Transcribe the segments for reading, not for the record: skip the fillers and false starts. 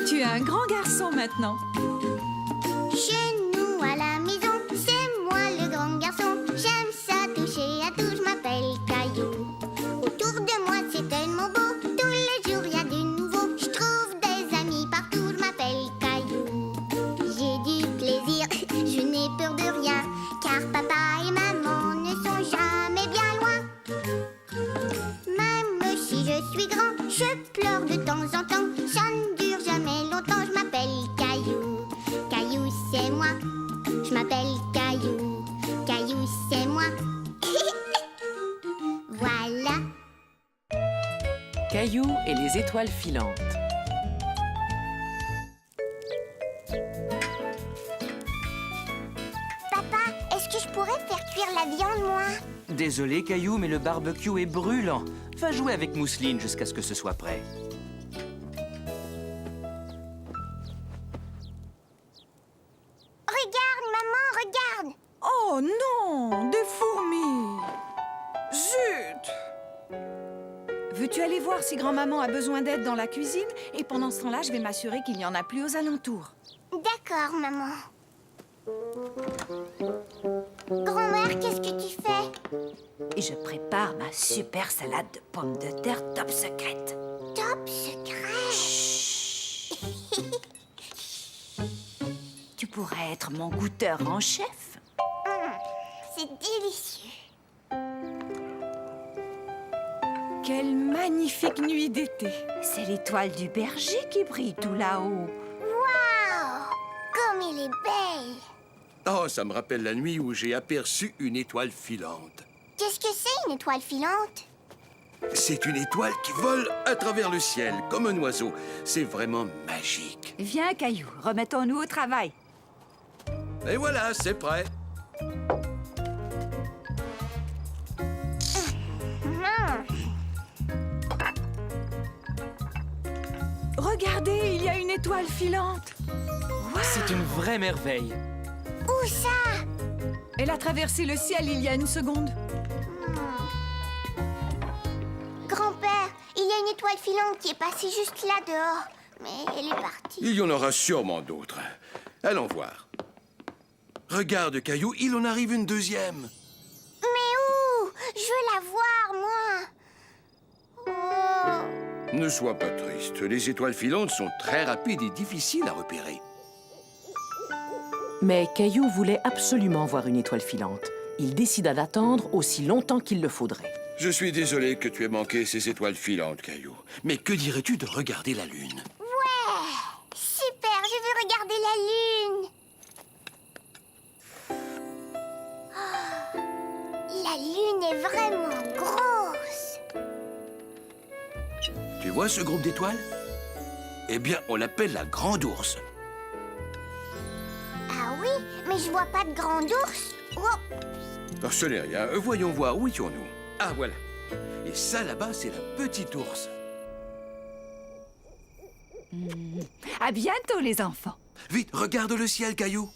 Tu es un grand garçon maintenant. Chez nous à la maison, c'est moi le grand garçon. J'aime ça toucher à tout, je m'appelle Caillou. Autour de moi c'est tellement beau, tous les jours il y a du nouveau. Je trouve des amis partout, je m'appelle Caillou. J'ai du plaisir, je n'ai peur de rien, car papa et maman ne sont jamais bien loin. Même si je suis grand, je pleure de temps en temps. Ça ne dure jamais longtemps, je m'appelle Caillou. Caillou c'est moi, je m'appelle Caillou. Caillou c'est moi. Voilà. Caillou et les étoiles filantes. Papa, est-ce que je pourrais faire cuire la viande, moi? Désolé, Caillou, mais le barbecue est brûlant. Va jouer avec Mousseline jusqu'à ce que ce soit prêt. Regarde, maman, regarde. Oh non, des fourmis. Zut! Veux-tu aller voir si grand-maman a besoin d'aide dans la cuisine? Et pendant ce temps-là, je vais m'assurer qu'il n'y en a plus aux alentours. D'accord, maman. Grand-mère, qu'est-ce que tu fais? Et je prépare ma super salade de pommes de terre top secrète. Top secret. Tu pourrais être mon goûteur en chef. C'est délicieux. Quelle magnifique nuit d'été. C'est l'étoile du berger qui brille tout là-haut. Waouh! Comme il est belle. Oh, ça me rappelle la nuit où j'ai aperçu une étoile filante. Qu'est-ce que c'est, une étoile filante? C'est une étoile qui vole à travers le ciel, comme un oiseau. C'est vraiment magique. Viens, Caillou, remettons-nous au travail. Et voilà, c'est prêt. Regardez, il y a une étoile filante. C'est une vraie merveille. Où ça? Elle a traversé le ciel il y a une seconde. Grand-père, il y a une étoile filante qui est passée juste là dehors. Mais elle est partie. Il y en aura sûrement d'autres. Allons voir. Regarde, Caillou, il en arrive une deuxième. Mais où? Je veux la voir, moi. Oh. Ne sois pas triste. Les étoiles filantes sont très rapides et difficiles à repérer. Mais Caillou voulait absolument voir une étoile filante. Il décida d'attendre aussi longtemps qu'il le faudrait. Je suis désolé que tu aies manqué ces étoiles filantes, Caillou. Mais que dirais-tu de regarder la lune? Ouais! Super, je veux regarder la lune. Oh, la lune est vraiment grosse. Tu vois ce groupe d'étoiles? Eh bien, on l'appelle la grande ours. Ah oui, mais je vois pas de grand ours. Oh, Alors, ce n'est rien. Voyons voir, où étions-nous? Ah, voilà. Et ça, là-bas, c'est la petite ours. À bientôt, les enfants. Vite, regarde le ciel, Caillou.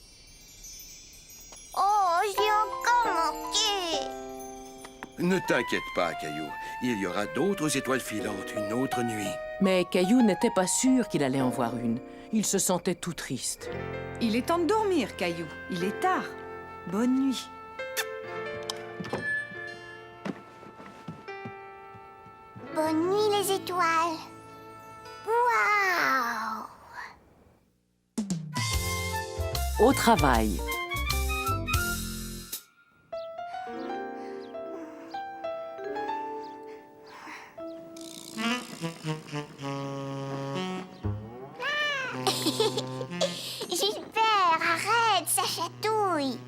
oh, je l'ai encore manqué. Ne t'inquiète pas, Caillou. Il y aura d'autres étoiles filantes une autre nuit. Mais Caillou n'était pas sûr qu'il allait en voir une. Il se sentait tout triste. Il est temps de dormir, Caillou. Il est tard. Bonne nuit. Bonne nuit, les étoiles. Waouh! Au travail. Gilbert, arrête, ça chatouille.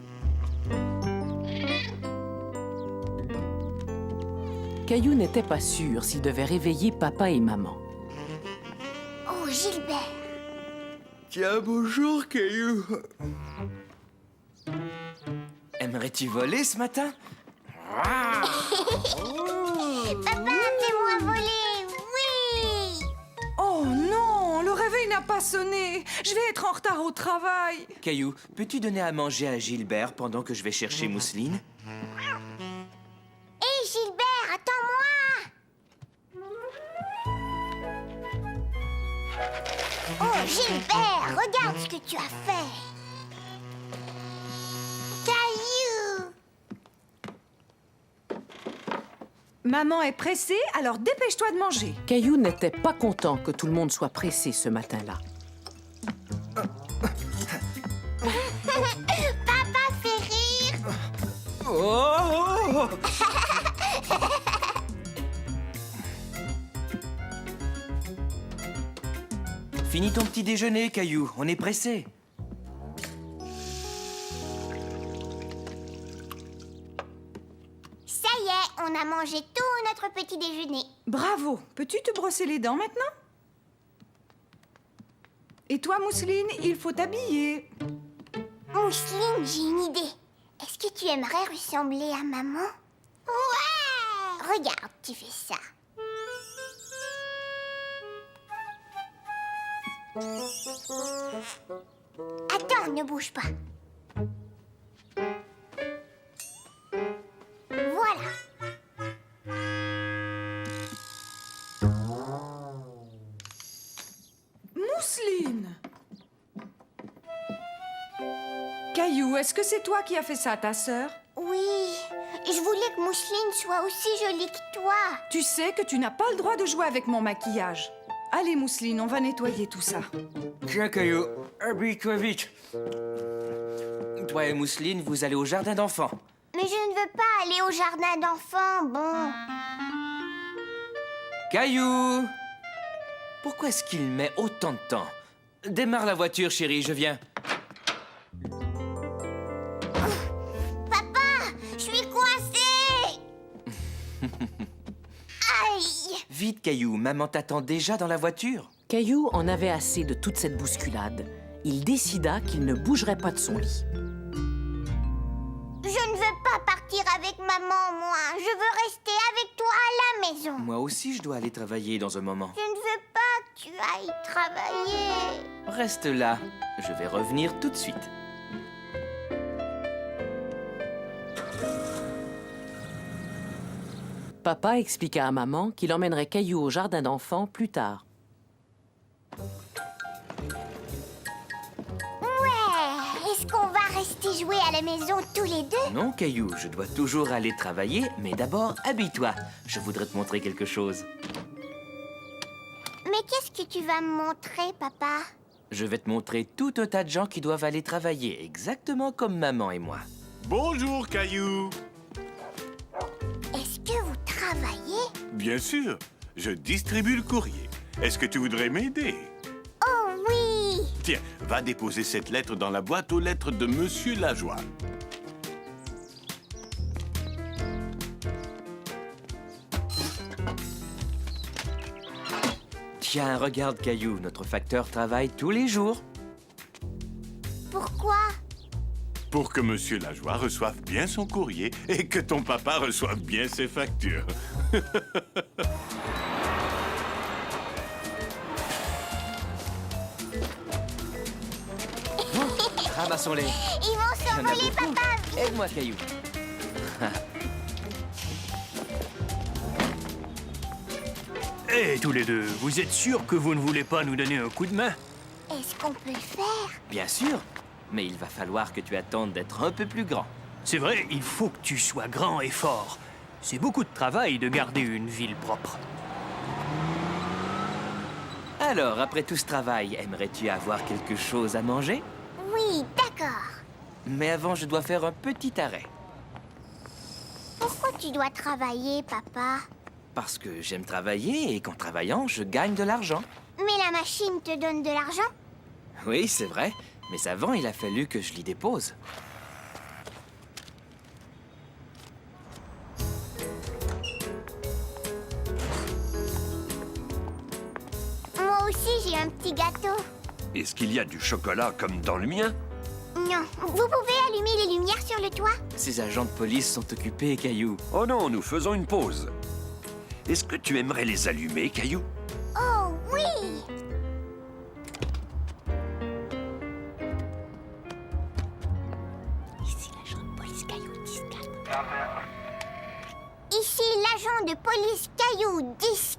Caillou n'était pas sûr s'il devait réveiller papa et maman. Oh, Gilbert. Tiens, bonjour, Caillou. Aimerais-tu voler ce matin? Papa, fais-moi voler, oui! Oh non, le réveil n'a pas sonné. Je vais être en retard au travail. Caillou, peux-tu donner à manger à Gilbert pendant que je vais chercher Mousseline? Hé, Gilbert, attends-moi! Oh, Gilbert, regarde ce que tu as fait. Caillou. Maman est pressée, alors dépêche-toi de manger. Caillou n'était pas content que tout le monde soit pressé ce matin-là. Papa fait rire. Oh! Finis ton petit déjeuner, Caillou. On est pressé. Ça y est, on a mangé tout notre petit déjeuner. Bravo. Peux-tu te brosser les dents maintenant? Et toi, Mousseline, il faut t'habiller. Mousseline, j'ai une idée. Est-ce que tu aimerais ressembler à maman? Ouais! Regarde, tu fais ça. Attends, ne bouge pas. Voilà. Mousseline! Caillou, est-ce que c'est toi qui as fait ça à ta sœur? Oui, je voulais que Mousseline soit aussi jolie que toi. Tu sais que tu n'as pas le droit de jouer avec mon maquillage. Allez, Mousseline, on va nettoyer tout ça. Tiens, Caillou, habille-toi vite. Toi et Mousseline, vous allez au jardin d'enfants. Mais je ne veux pas aller au jardin d'enfants, bon. Caillou! Pourquoi est-ce qu'il met autant de temps? Démarre la voiture, chérie, je viens. Papa, je suis coincée. Aïe. Vite, Caillou, maman t'attend déjà dans la voiture. Caillou en avait assez de toute cette bousculade. Il décida qu'il ne bougerait pas de son lit. Je ne veux pas partir avec maman, moi. Je veux rester avec toi à la maison. Moi aussi, je dois aller travailler dans un moment. Je ne veux pas que tu ailles travailler. Reste là, je vais revenir tout de suite. Papa expliqua à maman qu'il emmènerait Caillou au jardin d'enfants plus tard. Ouais, est-ce qu'on va rester jouer à la maison tous les deux? Non, Caillou, je dois toujours aller travailler, mais d'abord, habille-toi. Je voudrais te montrer quelque chose. Mais qu'est-ce que tu vas me montrer, papa? Je vais te montrer tout un tas de gens qui doivent aller travailler, exactement comme maman et moi. Bonjour, Caillou. Est-ce que vous travaillez? Bien sûr, je distribue le courrier. Est-ce que tu voudrais m'aider? Oh oui! Tiens, va déposer cette lettre dans la boîte aux lettres de Monsieur Lajoie. Tiens, regarde, Caillou, notre facteur travaille tous les jours. Pourquoi? Pour que Monsieur Lajoie reçoive bien son courrier et que ton papa reçoive bien ses factures. Ramassons-les. Ils vont s'envoler, papa! Aide-moi, Caillou. Hé, tous les deux, vous êtes sûrs que vous ne voulez pas nous donner un coup de main? Est-ce qu'on peut le faire? Bien sûr, mais il va falloir que tu attendes d'être un peu plus grand. C'est vrai, il faut que tu sois grand et fort. C'est beaucoup de travail de garder une ville propre. Alors, après tout ce travail, aimerais-tu avoir quelque chose à manger? Oui, d'accord. Mais avant, je dois faire un petit arrêt. Pourquoi tu dois travailler, papa? Parce que j'aime travailler et qu'en travaillant, je gagne de l'argent. Mais la machine te donne de l'argent? Oui, c'est vrai. Mais avant, il a fallu que je l'y dépose. Moi aussi, j'ai un petit gâteau. Est-ce qu'il y a du chocolat comme dans le mien? Non, vous pouvez allumer les lumières sur le toit? Ces agents de police sont occupés, Caillou. Oh non, nous faisons une pause. Est-ce que tu aimerais les allumer, Caillou? Oh oui! Ici l'agent de police Caillou 10-4. Ici l'agent de police Caillou 10-4.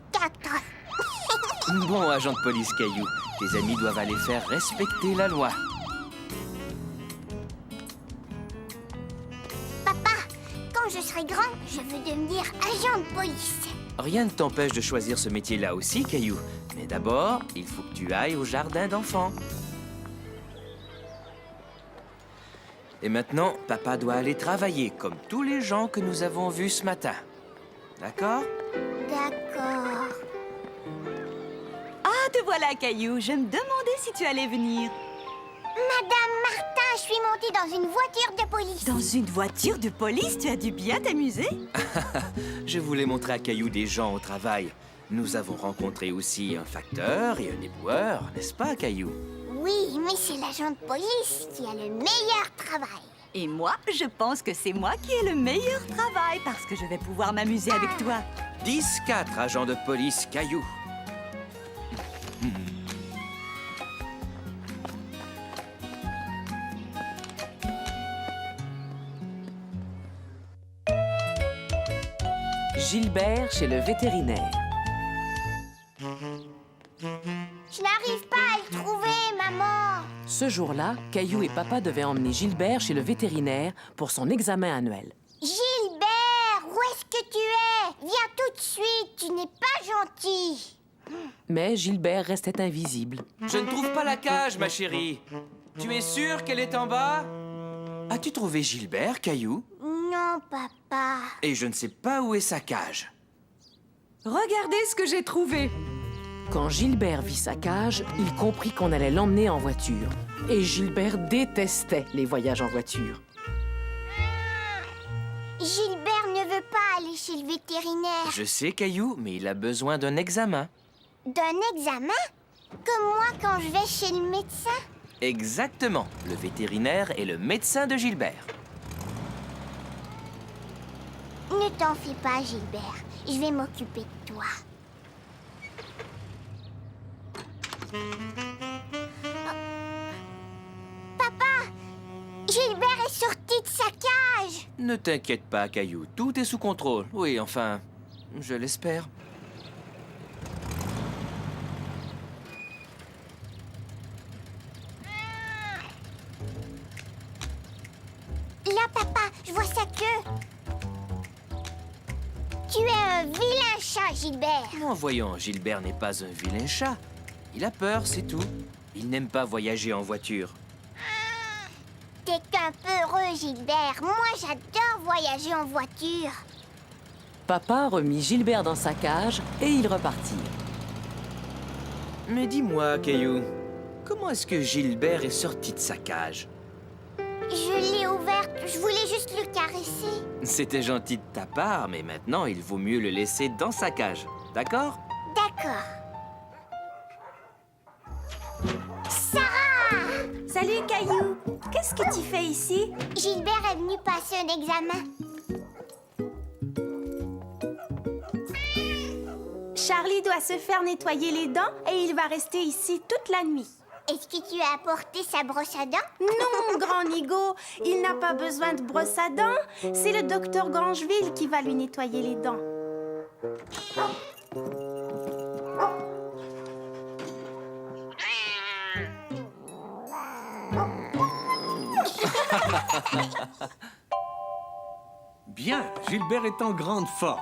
Bon, agent de police, Caillou, Tes amis doivent aller faire respecter la loi. Papa, quand je serai grand, je veux devenir agent de police. Rien ne t'empêche de choisir ce métier-là aussi, Caillou. Mais d'abord, il faut que tu ailles au jardin d'enfants. Et maintenant, papa doit aller travailler, comme tous les gens que nous avons vus ce matin. D'accord? D'accord. Ah, te voilà, Caillou. Je me demandais si tu allais venir. Madame Martin, je suis montée dans une voiture de police. Dans une voiture de police, tu as dû bien t'amuser. Je voulais montrer à Caillou des gens au travail. Nous avons rencontré aussi un facteur et un éboueur, n'est-ce pas, Caillou? Oui, mais c'est l'agent de police qui a le meilleur travail. Et moi, je pense que c'est moi qui ai le meilleur travail parce que je vais pouvoir m'amuser avec toi. 10-4, agents de police, Caillou. Gilbert chez le vétérinaire. Je n'arrive pas à le trouver, maman. Ce jour-là, Caillou et papa devaient emmener Gilbert chez le vétérinaire pour son examen annuel. Gilbert, où est-ce que tu es? Viens tout de suite, tu n'es pas gentil. Mais Gilbert restait invisible. Je ne trouve pas la cage, ma chérie. Tu es sûre qu'elle est en bas? As-tu trouvé Gilbert, Caillou? Non, papa. Et je ne sais pas où est sa cage. Regardez ce que j'ai trouvé. Quand Gilbert vit sa cage, il comprit qu'on allait l'emmener en voiture. Et Gilbert détestait les voyages en voiture. Gilbert ne veut pas aller chez le vétérinaire. Je sais, Caillou, mais il a besoin d'un examen. D'un examen? Comme moi quand je vais chez le médecin? Exactement. Le vétérinaire est le médecin de Gilbert. Ne t'en fais pas, Gilbert. Je vais m'occuper de toi. Papa! Gilbert est sorti de sa cage! Ne t'inquiète pas, Caillou. Tout est sous contrôle. Oui, enfin, je l'espère. Là, papa, je vois sa queue. Tu es un vilain chat, Gilbert. En voyant, Gilbert n'est pas un vilain chat. Il a peur, c'est tout. Il n'aime pas voyager en voiture. T'es qu'un peu heureux, Gilbert. Moi, j'adore voyager en voiture. Papa remit Gilbert dans sa cage et ils repartirent. Mais dis-moi, Caillou, comment est-ce que Gilbert est sorti de sa cage? Je l'ai ouverte. Je voulais juste le caresser. C'était gentil de ta part, mais maintenant, il vaut mieux le laisser dans sa cage. D'accord? D'accord. Sarah! Salut, Caillou. Qu'est-ce que tu fais ici? Gilbert est venu passer un examen. Charlie doit se faire nettoyer les dents et il va rester ici toute la nuit. Est-ce que tu as apporté sa brosse à dents? Non, grand Nigo, il n'a pas besoin de brosse à dents. C'est le docteur Grangeville qui va lui nettoyer les dents. Bien, Gilbert est en grande forme.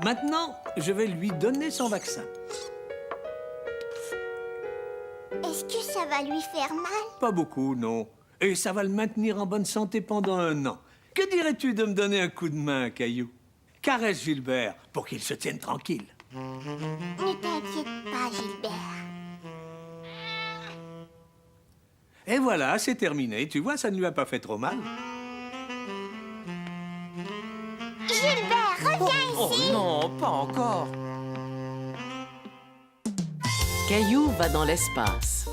Maintenant, je vais lui donner son vaccin. Est-ce que ça va lui faire mal? Pas beaucoup, non. Et ça va le maintenir en bonne santé pendant 1 an. Que dirais-tu de me donner un coup de main, Caillou? Caresse Gilbert pour qu'il se tienne tranquille. Ne t'inquiète pas, Gilbert. Et voilà, c'est terminé. Tu vois, ça ne lui a pas fait trop mal. Gilbert, reviens Oh ici! non, pas encore. Caillou va dans l'espace.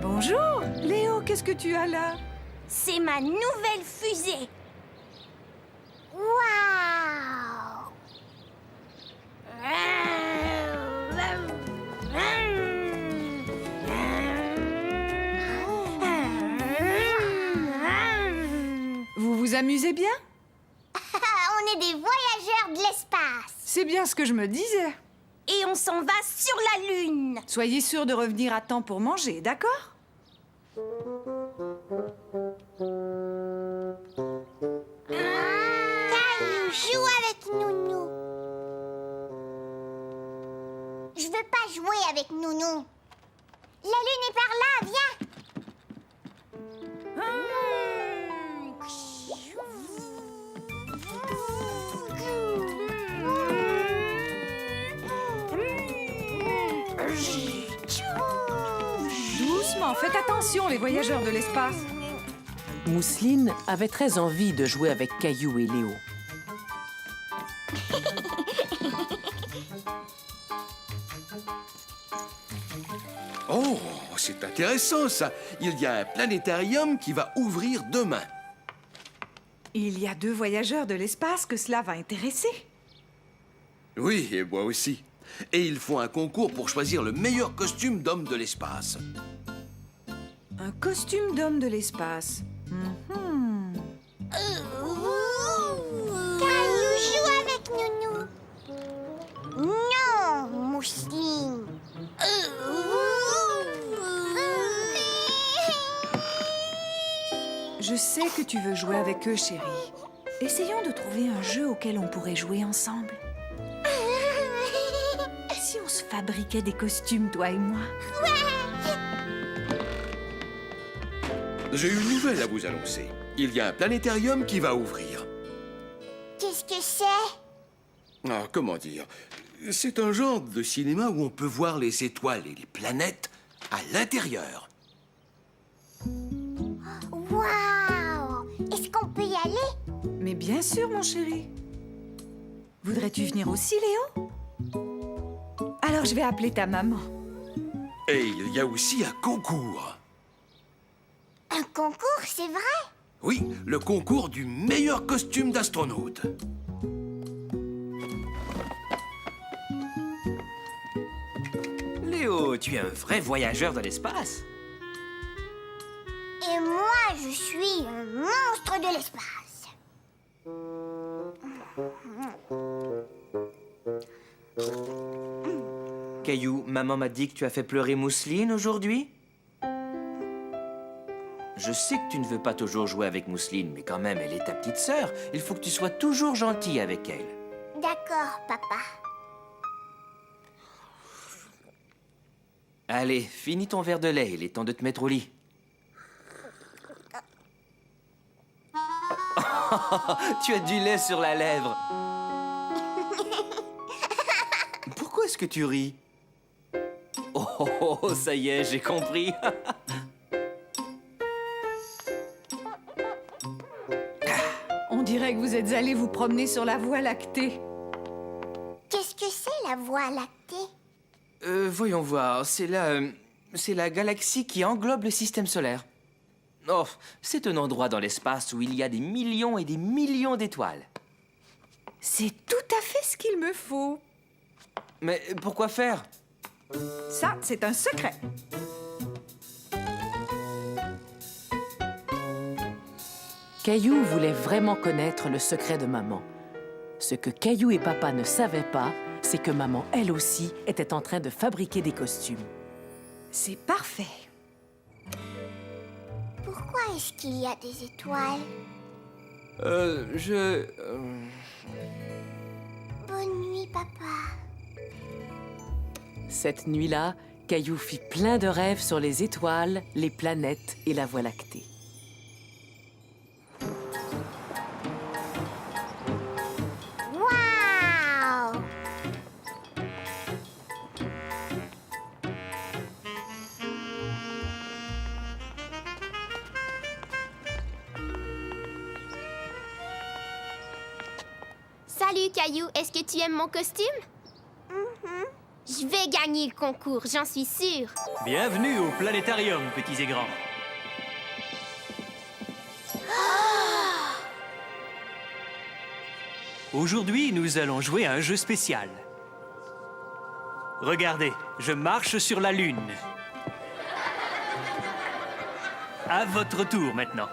Bonjour, Léo, qu'est-ce que tu as là? C'est ma nouvelle fusée. Waouh! vous amusez bien? On est des voyageurs de l'espace. C'est bien ce que je me disais. Et on s'en va sur la Lune. Soyez sûr de revenir à temps pour manger, d'accord? Caillou, joue avec Nounou. Je veux pas jouer avec Nounou. La lune est par là, viens. Doucement, faites attention, les voyageurs de l'espace. Mousseline avait très envie de jouer avec Caillou et Léo. Oh, c'est intéressant ça. Il y a un planétarium qui va ouvrir demain. Il y a 2 voyageurs de l'espace que cela va intéresser. Oui, et moi aussi. Et ils font un concours pour choisir le meilleur costume d'homme de l'espace. Un costume d'homme de l'espace. Mhm. Caillou, joue avec Nounou. Non, Mousseline. Je sais que tu veux jouer avec eux, chérie. Essayons de trouver un jeu auquel on pourrait jouer ensemble. Si on se fabriquait des costumes, toi et moi? J'ai une nouvelle à vous annoncer. Il y a un planétarium qui va ouvrir. Qu'est-ce que c'est? Ah, comment dire? C'est un genre de cinéma où on peut voir les étoiles et les planètes à l'intérieur. Waouh! Est-ce qu'on peut y aller? Mais bien sûr, mon chéri. Voudrais-tu venir aussi, Léo? Alors, je vais appeler ta maman. Et il y a aussi un concours. Un concours, c'est vrai? Oui, le concours du meilleur costume d'astronaute. Léo, tu es un vrai voyageur de l'espace. Et moi, je suis un monstre de l'espace. Caillou, maman m'a dit que tu as fait pleurer Mousseline aujourd'hui. Je sais que tu ne veux pas toujours jouer avec Mousseline, mais quand même, elle est ta petite sœur. Il faut que tu sois toujours gentil avec elle. D'accord, papa. Allez, finis ton verre de lait, il est temps de te mettre au lit. Tu as du lait sur la lèvre. Pourquoi est-ce que tu ris? Oh, ça y est, j'ai compris. On dirait que vous êtes allés vous promener sur la Voie lactée. Qu'est-ce que c'est la Voie lactée? Voyons voir, c'est la galaxie qui englobe le système solaire. Oh, c'est un endroit dans l'espace où il y a des millions et des millions d'étoiles. C'est tout à fait ce qu'il me faut. Mais pourquoi faire? Ça, c'est un secret. Caillou voulait vraiment connaître le secret de maman. Ce que Caillou et papa ne savaient pas, c'est que maman, elle aussi, était en train de fabriquer des costumes. C'est parfait. Pourquoi est-ce qu'il y a des étoiles? Bonne nuit, papa. Cette nuit-là, Caillou fit plein de rêves sur les étoiles, les planètes et la Voie lactée. Waouh! Salut, Caillou. Est-ce que tu aimes mon costume? Je vais gagner le concours, j'en suis sûre. Bienvenue au planétarium, petits et grands. Aujourd'hui, nous allons jouer à un jeu spécial. Regardez, je marche sur la Lune. À votre tour maintenant.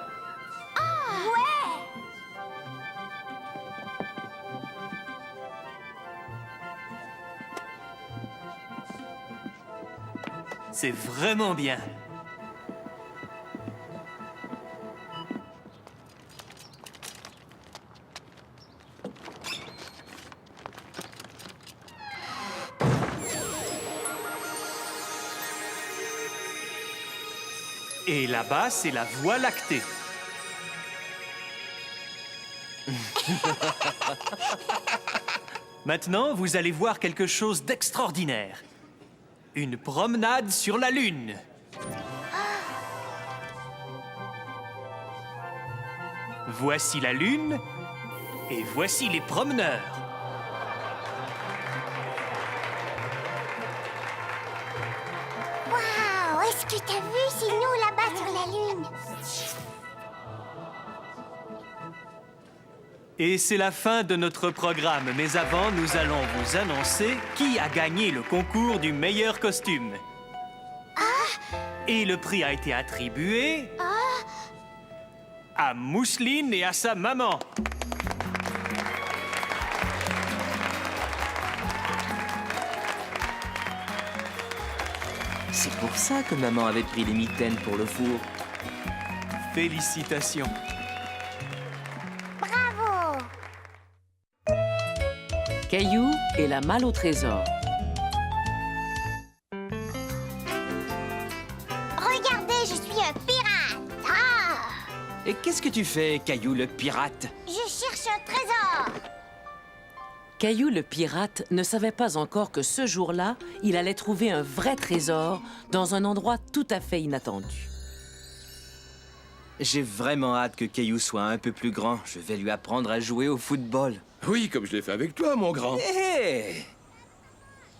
C'est vraiment bien. Et là-bas, c'est la Voie lactée. Maintenant, vous allez voir quelque chose d'extraordinaire. Une promenade sur la Lune. Voici la Lune et voici les promeneurs. Waouh, est-ce que t'as vu? C'est nous là-bas sur la Lune. Et c'est la fin de notre programme. Mais avant, nous allons vous annoncer qui a gagné le concours du meilleur costume. Et le prix a été attribué à Mousseline et à sa maman. C'est pour ça que maman avait pris les mitaines pour le four. Félicitations. Bravo! Caillou et la malle au trésor. Regardez, je suis un pirate. Ah! Et qu'est-ce que tu fais, Caillou le pirate? Je cherche un trésor. Caillou le pirate ne savait pas encore que ce jour-là, il allait trouver un vrai trésor dans un endroit tout à fait inattendu. J'ai vraiment hâte que Caillou soit un peu plus grand. Je vais lui apprendre à jouer au football. Oui, comme je l'ai fait avec toi, mon grand. Hé!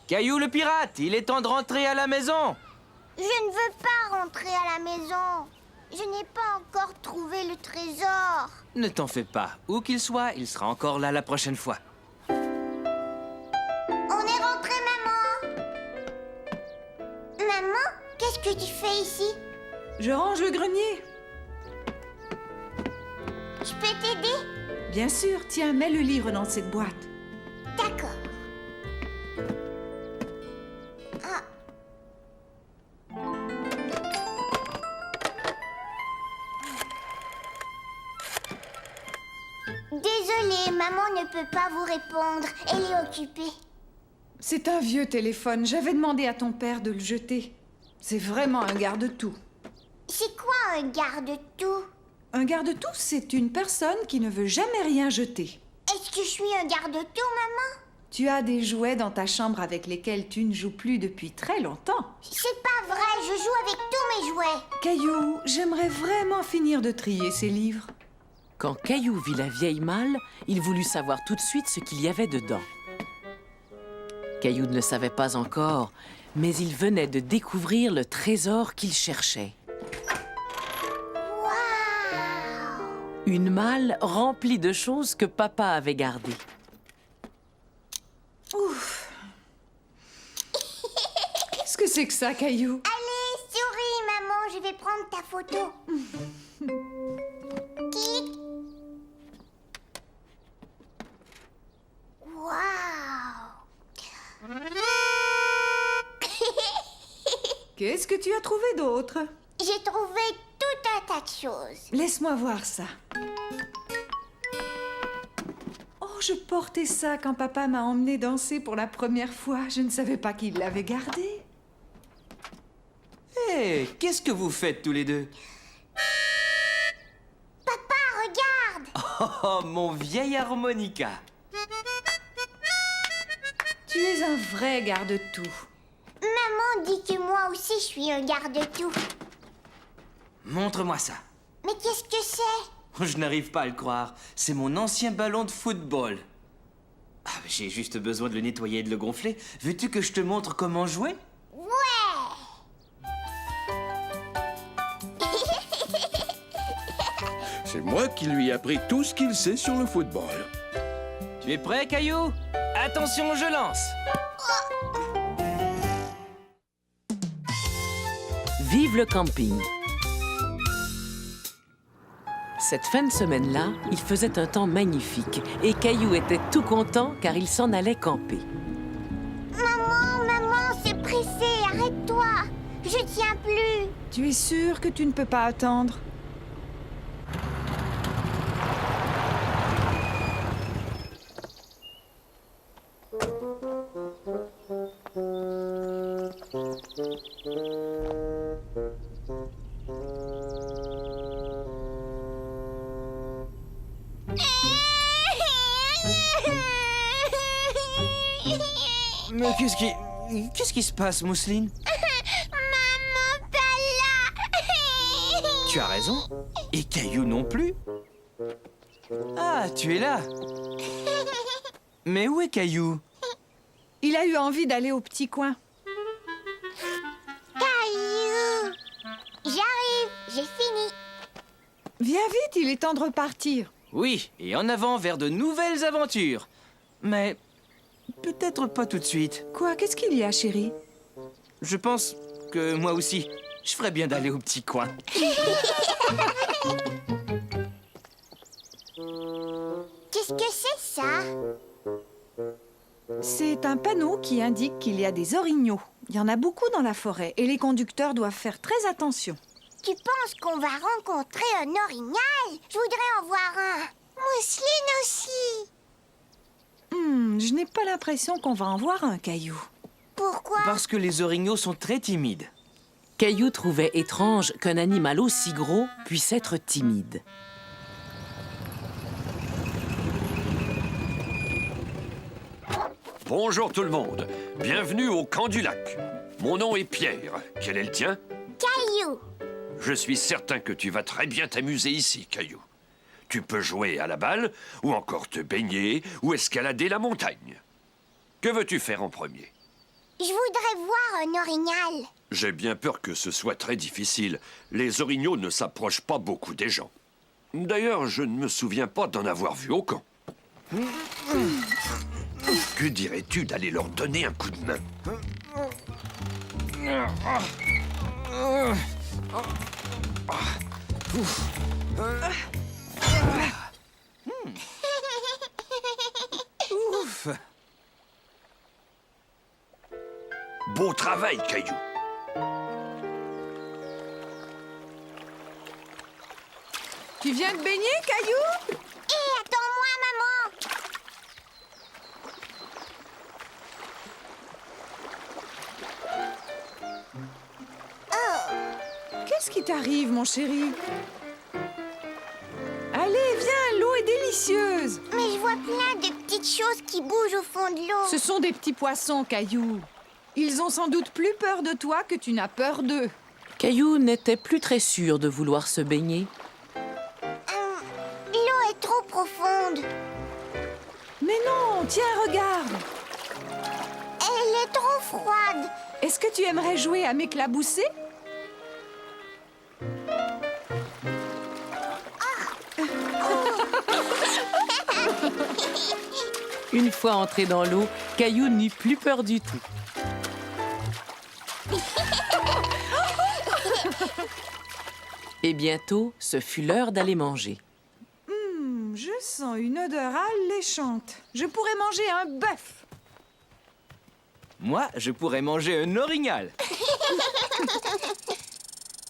Caillou le pirate, il est temps de rentrer à la maison. Je ne veux pas rentrer à la maison. Je n'ai pas encore trouvé le trésor. Ne t'en fais pas. Où qu'il soit, il sera encore là la prochaine fois. On est rentré, maman. Maman, qu'est-ce que tu fais ici? Je range le grenier. Je peux t'aider? Bien sûr, tiens, mets le livre dans cette boîte. D'accord. Ah. Désolée, maman ne peut pas vous répondre. Elle est occupée. C'est un vieux téléphone. J'avais demandé à ton père de le jeter. C'est vraiment un garde-tout. C'est quoi un garde-tout? Un garde-tout, c'est une personne qui ne veut jamais rien jeter. Est-ce que je suis un garde-tout, maman? Tu as des jouets dans ta chambre avec lesquels tu ne joues plus depuis très longtemps. C'est pas vrai, je joue avec tous mes jouets. Caillou, j'aimerais vraiment finir de trier ces livres. Quand Caillou vit la vieille malle, il voulut savoir tout de suite ce qu'il y avait dedans. Caillou ne le savait pas encore, mais il venait de découvrir le trésor qu'il cherchait. Waouh! Une malle remplie de choses que papa avait gardées. Ouf! Qu'est-ce que c'est que ça, Caillou? Allez, souris, maman, je vais prendre ta photo. Clic. Waouh! Qu'est-ce que tu as trouvé d'autre? J'ai trouvé tout un tas de choses. Laisse-moi voir ça. Oh, je portais ça quand papa m'a emmené danser pour la première fois. Je ne savais pas qu'il l'avait gardé. Hé, qu'est-ce que vous faites tous les deux? Papa, regarde! Oh, mon vieil harmonica. Tu es un vrai garde-tout. Maman dit que moi aussi je suis un garde-tout. Montre-moi ça. Mais qu'est-ce que c'est? Je n'arrive pas à le croire. C'est mon ancien ballon de football. Ah, j'ai juste besoin de le nettoyer et de le gonfler. Veux-tu que je te montre comment jouer? Ouais! C'est moi qui lui ai appris tout ce qu'il sait sur le football. Tu es prêt, Caillou? Attention, je lance. Vive le camping! Cette fin de semaine-là, il faisait un temps magnifique et Caillou était tout content car il s'en allait camper. Maman, c'est pressé, arrête-toi. Je tiens plus. Tu es sûr que tu ne peux pas attendre? Mais qu'est-ce qui se passe, Mousseline? Maman, pas là. Tu as raison. Et Caillou non plus. Ah, tu es là. Mais où est Caillou? Il a eu envie d'aller au petit coin. Caillou. J'arrive, j'ai fini. Viens vite, il est temps de repartir. Oui, et en avant vers de nouvelles aventures. Mais peut-être pas tout de suite. Quoi, qu'est-ce qu'il y a, chérie? Je pense que moi aussi, je ferais bien d'aller au petit coin. Qu'est-ce que c'est ça? C'est un panneau qui indique qu'il y a des orignaux. Il y en a beaucoup dans la forêt et les conducteurs doivent faire très attention. Tu penses qu'on va rencontrer un orignal? Je voudrais en voir un. Mousseline aussi. Je n'ai pas l'impression qu'on va en voir un, Caillou. Pourquoi? Parce que les orignaux sont très timides. Caillou trouvait étrange qu'un animal aussi gros puisse être timide. Bonjour tout le monde. Bienvenue au camp du lac. Mon nom est Pierre. Quel est le tien? Caillou. Je suis certain que tu vas très bien t'amuser ici, Caillou. Tu peux jouer à la balle, ou encore te baigner, ou escalader la montagne. Que veux-tu faire en premier? Je voudrais voir un orignal. J'ai bien peur que ce soit très difficile. Les orignaux ne s'approchent pas beaucoup des gens. D'ailleurs, je ne me souviens pas d'en avoir vu au camp. Que dirais-tu d'aller leur donner un coup de main? Ouf! Beau travail, Caillou. Tu viens de baigner, Caillou? Hé, attends-moi, maman. Qu'est-ce qui t'arrive, mon chéri? Allez, viens, l'eau est délicieuse. Mais je vois plein de petites choses qui bougent au fond de l'eau. Ce sont des petits poissons, Caillou. Ils ont sans doute plus peur de toi que tu n'as peur d'eux. Caillou n'était plus très sûr de vouloir se baigner. L'eau est trop profonde. Mais non, tiens, regarde. Elle est trop froide. Est-ce que tu aimerais jouer à m'éclabousser? Une fois entré dans l'eau, Caillou n'eut plus peur du tout. Et bientôt, ce fut l'heure d'aller manger. Je sens une odeur alléchante. Je pourrais manger un bœuf. Moi, je pourrais manger un orignal.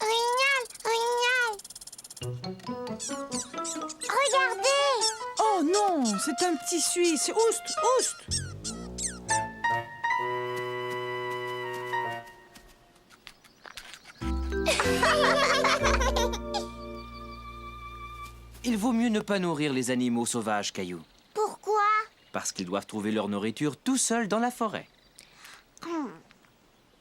Orignal, orignal. Regardez. Oh non, c'est un petit Suisse. Oust, oust. Il vaut mieux ne pas nourrir les animaux sauvages, Caillou. Pourquoi? Parce qu'ils doivent trouver leur nourriture tout seuls dans la forêt.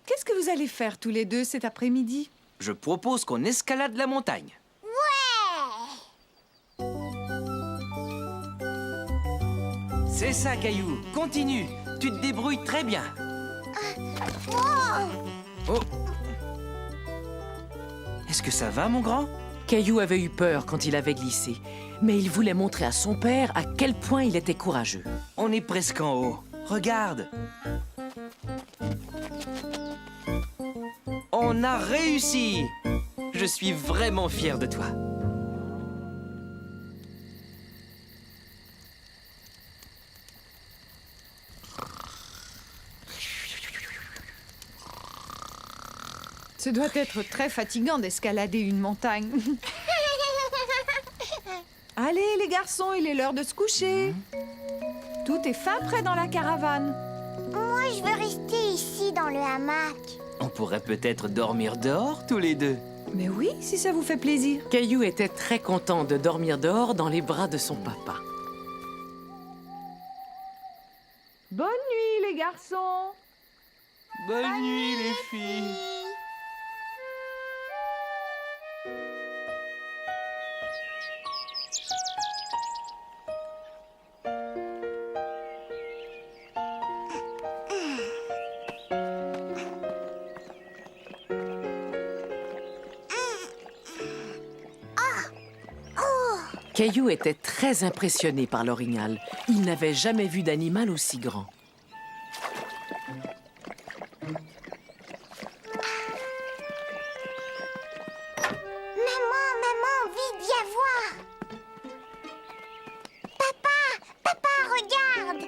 Qu'est-ce que vous allez faire tous les deux cet après-midi? Je propose qu'on escalade la montagne. Ouais. C'est ça, Caillou. Continue. Tu te débrouilles très bien. Oh. Est-ce que ça va, mon grand? Caillou avait eu peur quand il avait glissé, mais il voulait montrer à son père à quel point il était courageux. On est presque en haut. Regarde. On a réussi. Je suis vraiment fier de toi. Ce doit être très fatigant d'escalader une montagne. Allez, les garçons, il est l'heure de se coucher. Tout est fin prêt dans la caravane. Moi, je veux rester ici dans le hamac. On pourrait peut-être dormir dehors tous les deux. Mais oui, si ça vous fait plaisir. Caillou était très content de dormir dehors dans les bras de son papa. Bonne nuit, les garçons. Bonne nuit, les filles. Caillou était très impressionné par l'orignal. Il n'avait jamais vu d'animal aussi grand. Maman, vite, viens voir. Papa, regarde.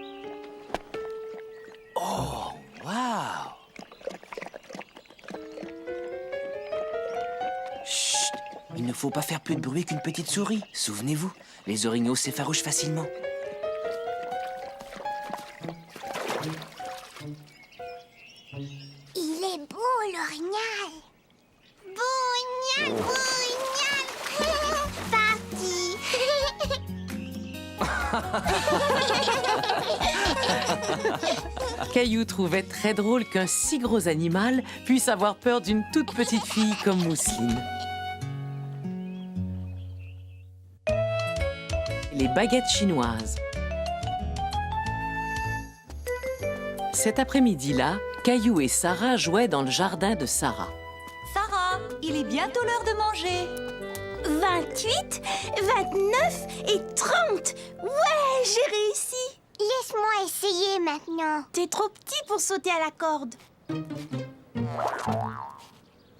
Waouh! Chut! Il ne faut pas faire plus de bruit qu'une petite souris. Souvenez-vous, les orignaux s'effarouchent facilement. Il est beau, l'orignal. Bougnac. Parti. Caillou trouvait très drôle qu'un si gros animal puisse avoir peur d'une toute petite fille comme Mousseline. Les baguettes chinoises. Cet après-midi-là, Caillou et Sarah jouaient dans le jardin de Sarah. Sarah, il est bientôt l'heure de manger. 28, 29 et 30. Ouais, j'ai réussi. Laisse-moi essayer maintenant. T'es trop petit pour sauter à la corde.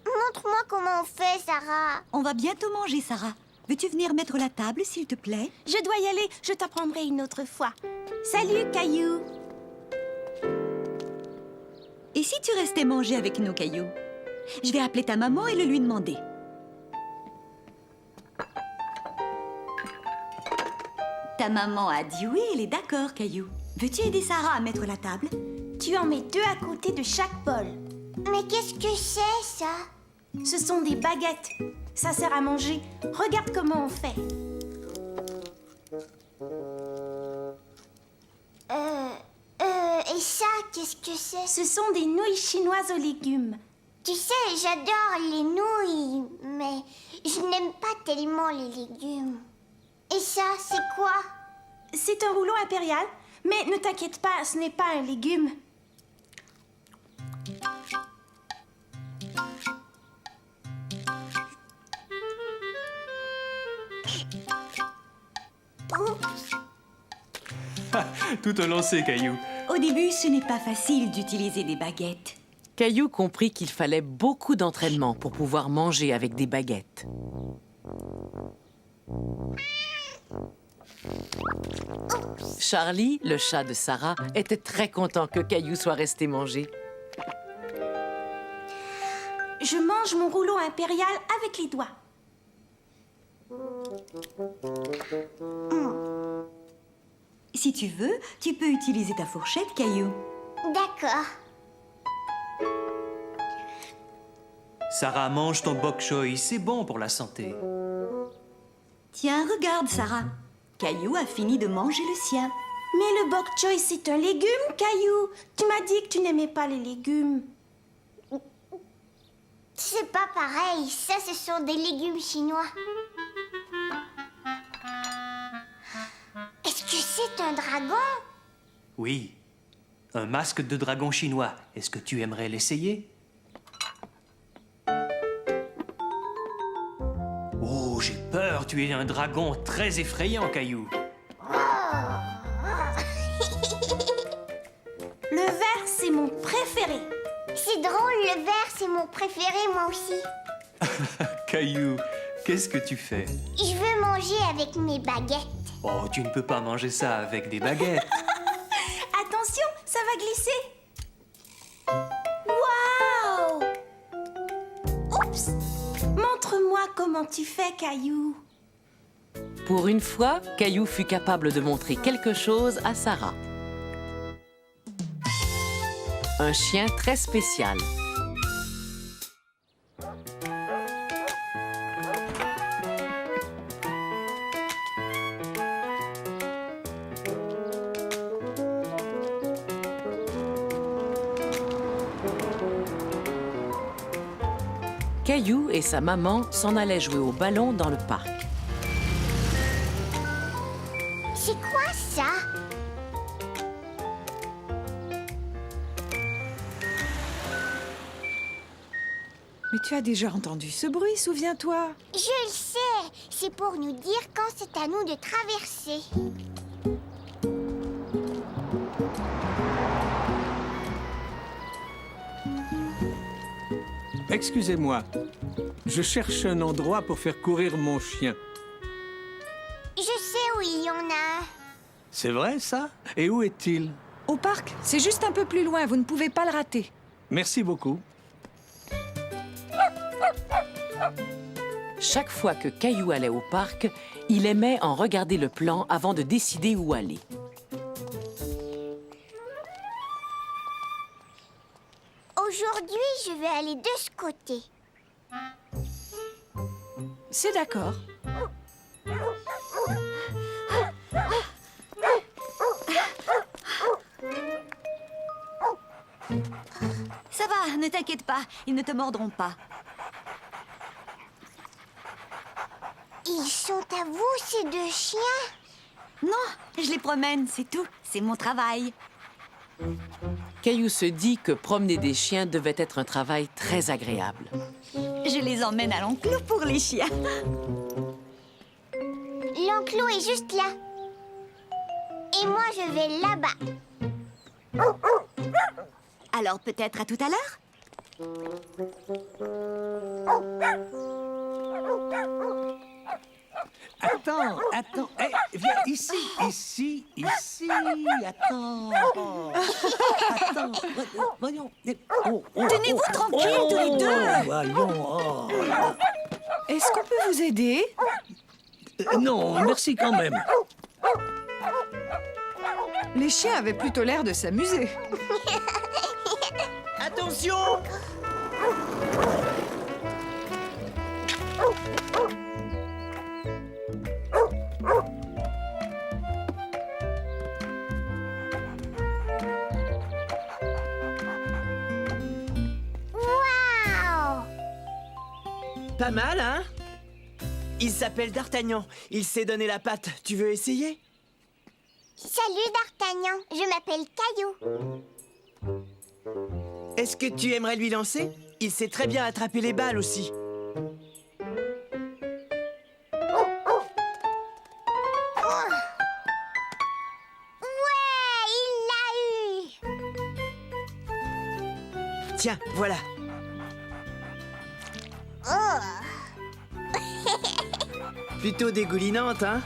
Montre-moi comment on fait, Sarah. On va bientôt manger, Sarah. Veux-tu venir mettre la table, s'il te plaît? Je dois y aller, je t'apprendrai une autre fois. Salut, Caillou. Et si tu restais manger avec nous, Caillou? Je vais appeler ta maman et le lui demander. Ta maman a dit oui, elle est d'accord, Caillou. Veux-tu aider Sarah à mettre la table? Tu en mets 2 à côté de chaque bol. Mais qu'est-ce que c'est, ça? Ce sont des baguettes. Ça sert à manger. Regarde comment on fait. Et ça, qu'est-ce que c'est? Ce sont des nouilles chinoises aux légumes. Tu sais, j'adore les nouilles, mais je n'aime pas tellement les légumes. Et ça, c'est quoi? C'est un rouleau impérial, mais ne t'inquiète pas, ce n'est pas un légume. Tout un lancé, Caillou. Au début, ce n'est pas facile d'utiliser des baguettes. Caillou comprit qu'il fallait beaucoup d'entraînement pour pouvoir manger avec des baguettes. Charlie, le chat de Sarah, était très content que Caillou soit resté manger. Je mange mon rouleau impérial avec les doigts. Si tu veux, tu peux utiliser ta fourchette, Caillou. D'accord. Sarah, mange ton bok choy, c'est bon pour la santé. Tiens, regarde, Sarah. Caillou a fini de manger le sien. Mais le bok choy, c'est un légume, Caillou. Tu m'as dit que tu n'aimais pas les légumes. C'est pas pareil. Ça, ce sont des légumes chinois. Est-ce que c'est un dragon? Oui, un masque de dragon chinois. Est-ce que tu aimerais l'essayer? Oh, j'ai peur, tu es un dragon très effrayant, Caillou. Le vert, c'est mon préféré. C'est drôle, le vert, c'est mon préféré, moi aussi. Caillou, qu'est-ce que tu fais? Je veux manger avec mes baguettes. Oh, tu ne peux pas manger ça avec des baguettes. Attention, ça va glisser. Waouh! comment tu fais, Caillou? Pour une fois, Caillou fut capable de montrer quelque chose à Sarah. Un chien très spécial. Caillou et sa maman s'en allaient jouer au ballon dans le parc. C'est quoi ça? Mais tu as déjà entendu ce bruit, souviens-toi. Je le sais. C'est pour nous dire quand c'est à nous de traverser. Excusez-moi, je cherche un endroit pour faire courir mon chien. Je sais où il y en a. C'est vrai, ça? Et où est-il? Au parc, c'est juste un peu plus loin, vous ne pouvez pas le rater. Merci beaucoup. Chaque fois que Caillou allait au parc, il aimait en regarder le plan avant de décider où aller. Aujourd'hui, je vais aller de ce côté. C'est d'accord. Ça va, ne t'inquiète pas, ils ne te mordront pas. Ils sont à vous, ces deux chiens? Non, je les promène, c'est tout. C'est mon travail. Caillou se dit que promener des chiens devait être un travail très agréable. Je les emmène à l'enclos pour les chiens. L'enclos est juste là. Et moi, je vais là-bas. Alors peut-être à tout à l'heure? Attends. Eh, viens ici. Attends. Attends. Voyons. Tenez-vous tranquilles, tous les deux. Voyons. Est-ce qu'on peut vous aider? Non, merci quand même. Les chiens avaient plutôt l'air de s'amuser. Attention! Waouh! Pas mal, hein? Il s'appelle D'Artagnan. Il sait donner la patte. Tu veux essayer? Salut D'Artagnan, je m'appelle Caillou. Est-ce que tu aimerais lui lancer? Il sait très bien attraper les balles aussi. Ouais, il l'a eu! Tiens, voilà. Oh! Plutôt dégoulinante, hein?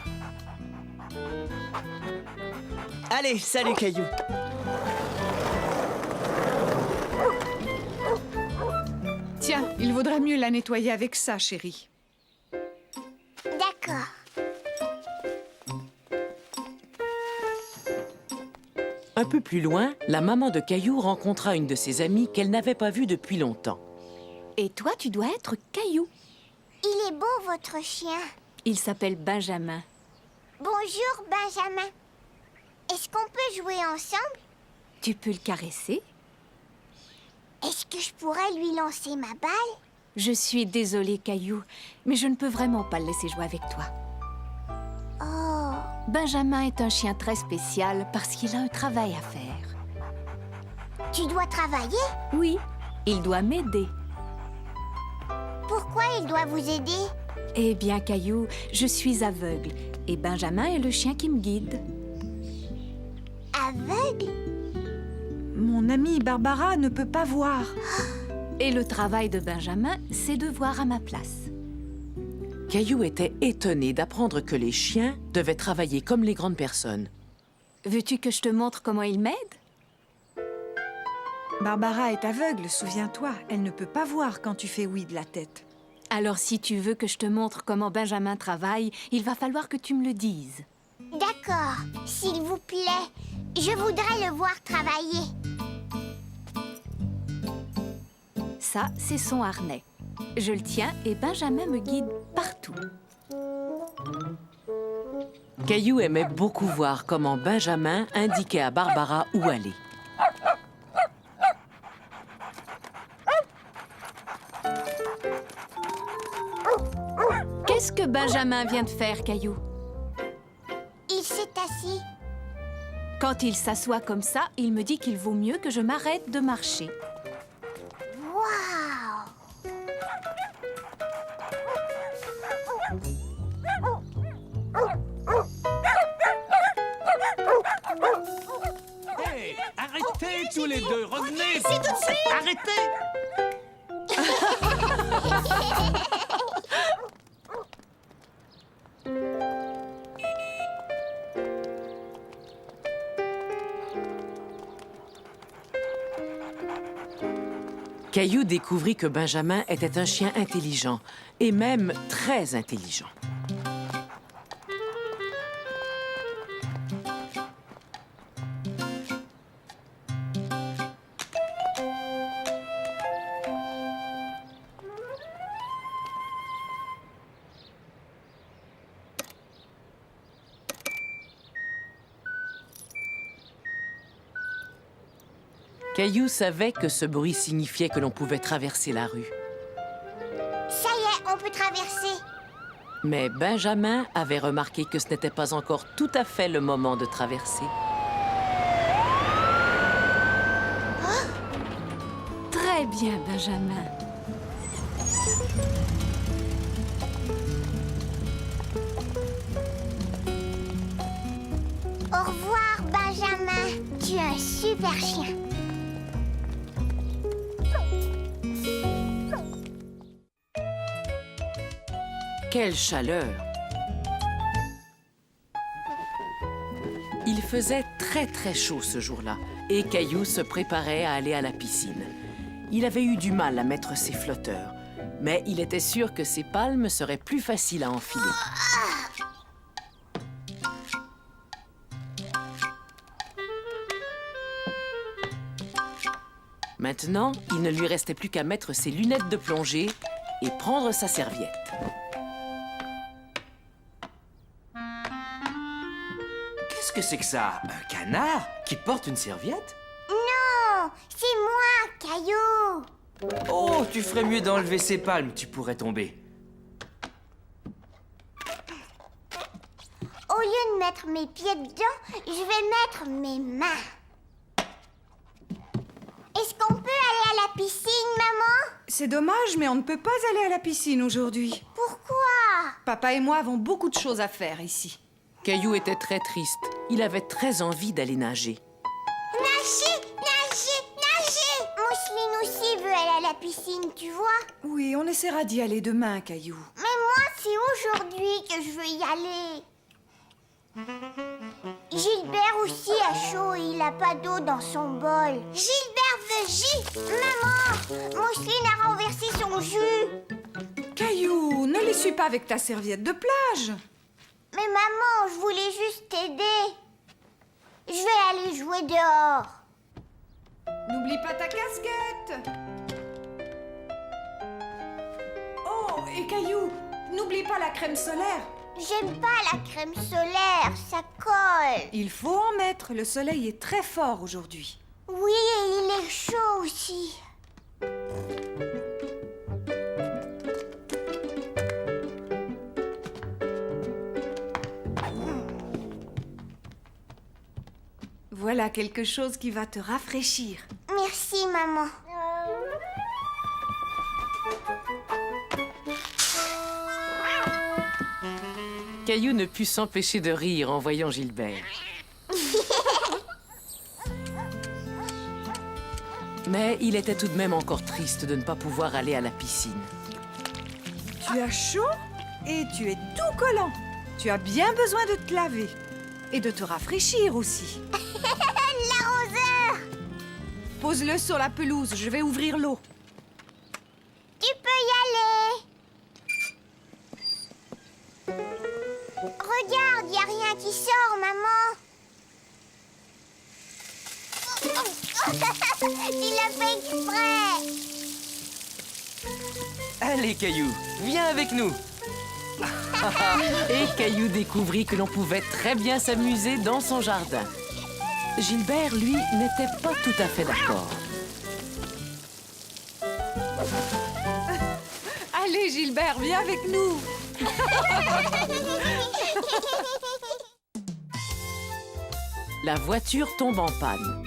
Allez, salut Caillou. Tiens, il vaudrait mieux la nettoyer avec ça, chérie. D'accord. Un peu plus loin, la maman de Caillou rencontra une de ses amies qu'elle n'avait pas vue depuis longtemps. Et toi, tu dois être Caillou. Il est beau, votre chien. Il s'appelle Benjamin. Bonjour, Benjamin. Est-ce qu'on peut jouer ensemble? Tu peux le caresser? Est-ce que je pourrais lui lancer ma balle? Je suis désolée, Caillou, mais je ne peux vraiment pas le laisser jouer avec toi. Oh. Benjamin est un chien très spécial parce qu'il a un travail à faire. Tu dois travailler? Oui, il doit m'aider. Pourquoi il doit vous aider? Eh bien, Caillou, je suis aveugle et Benjamin est le chien qui me guide. Aveugle? Mon amie Barbara ne peut pas voir. Et le travail de Benjamin, c'est de voir à ma place. Caillou était étonné d'apprendre que les chiens devaient travailler comme les grandes personnes. Veux-tu que je te montre comment il m'aide? Barbara est aveugle, souviens-toi. Elle ne peut pas voir quand tu fais oui de la tête. Alors si tu veux que je te montre comment Benjamin travaille, il va falloir que tu me le dises. D'accord, s'il vous plaît. Je voudrais le voir travailler. Ça, c'est son harnais. Je le tiens et Benjamin me guide partout. Caillou aimait beaucoup voir comment Benjamin indiquait à Barbara où aller. Qu'est-ce que Benjamin vient de faire, Caillou? Il s'est assis. Quand il s'assoit comme ça, il me dit qu'il vaut mieux que je m'arrête de marcher. Waouh! Hey, arrêtez tous les deux, revenez! C'est tout de suite! Arrêtez! Caillou découvrit que Benjamin était un chien intelligent, et même très intelligent. Caillou savait que ce bruit signifiait que l'on pouvait traverser la rue. Ça y est, on peut traverser. Mais Benjamin avait remarqué que ce n'était pas encore tout à fait le moment de traverser. Très bien, Benjamin. Au revoir, Benjamin. Tu es un super chien. Quelle chaleur! Il faisait très chaud ce jour-là et Caillou se préparait à aller à la piscine. Il avait eu du mal à mettre ses flotteurs, mais il était sûr que ses palmes seraient plus faciles à enfiler. Maintenant, il ne lui restait plus qu'à mettre ses lunettes de plongée et prendre sa serviette. Qu'est-ce que c'est que ça? Un canard qui porte une serviette? Non, c'est moi, Caillou. Oh, tu ferais mieux d'enlever ses palmes, tu pourrais tomber. Au lieu de mettre mes pieds dedans, je vais mettre mes mains. Est-ce qu'on peut aller à la piscine, maman? C'est dommage, mais on ne peut pas aller à la piscine aujourd'hui. Pourquoi? Papa et moi avons beaucoup de choses à faire ici. Caillou était très triste. Il avait très envie d'aller nager. Nager, nager, nager! Mousseline aussi veut aller à la piscine, tu vois? Oui, on essaiera d'y aller demain, Caillou. Mais moi, c'est aujourd'hui que je veux y aller. Gilbert aussi a chaud et il a pas d'eau dans son bol. Gilbert veut jus! Maman, Mousseline a renversé son jus. Caillou, ne l'essuie pas avec ta serviette de plage. Mais maman, je voulais juste t'aider. Je vais aller jouer dehors. N'oublie pas ta casquette. Oh, et Caillou, n'oublie pas la crème solaire. J'aime pas la crème solaire, ça colle. Il faut en mettre, le soleil est très fort aujourd'hui. Oui, et il est chaud aussi. Voilà quelque chose qui va te rafraîchir. Merci, maman. Caillou ne put s'empêcher de rire en voyant Gilbert. Mais il était tout de même encore triste de ne pas pouvoir aller à la piscine. Tu as chaud et tu es tout collant. Tu as bien besoin de te laver et de te rafraîchir aussi. L'arroseur! Pose-le sur la pelouse, je vais ouvrir l'eau. Tu peux y aller. qui sort, maman. Il a fait exprès. Allez, Caillou, viens avec nous. Et Caillou découvrit que l'on pouvait très bien s'amuser dans son jardin. Gilbert, lui, n'était pas tout à fait d'accord. Allez, Gilbert, viens avec nous. La voiture tombe en panne.